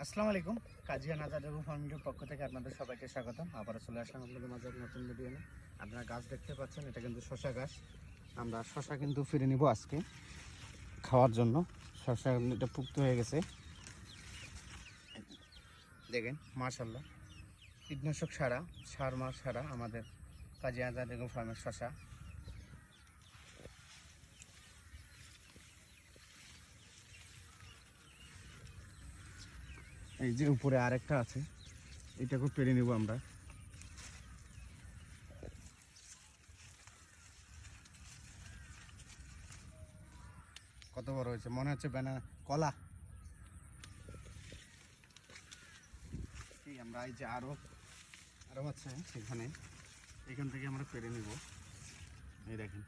আসসালামু আলাইকুম। কাজিয়া নাজার এবং ফার্মিংয়ের পক্ষ থেকে আপনাদের সবাইকে স্বাগতম। আবারও চলে আসলাম আপনাদের মাঝে নতুন ভিডিও নিয়ে। আপনারা গাছ দেখতে পাচ্ছেন, এটা কিন্তু শশা গাছ। আমরা শশা কিন্তু ফিরে নিব আজকে খাওয়ার জন্য। শশা এটা পুক্ত হয়ে গেছে, দেখেন মাশাআল্লাহ। কীটনাশক সার মাস ছাড়া আমাদের কাজিয়া নাজার এবং ফার্মের শশা। এই যে উপরে আরেকটা আছে, এটাকেও পেরে নিব আমরা। কত বড় হয়েছে, মনে হচ্ছে কলা। আমরা এই যে আরো আছে সেখানে, এখান থেকে আমরা পেরে নিব। এই দেখেন।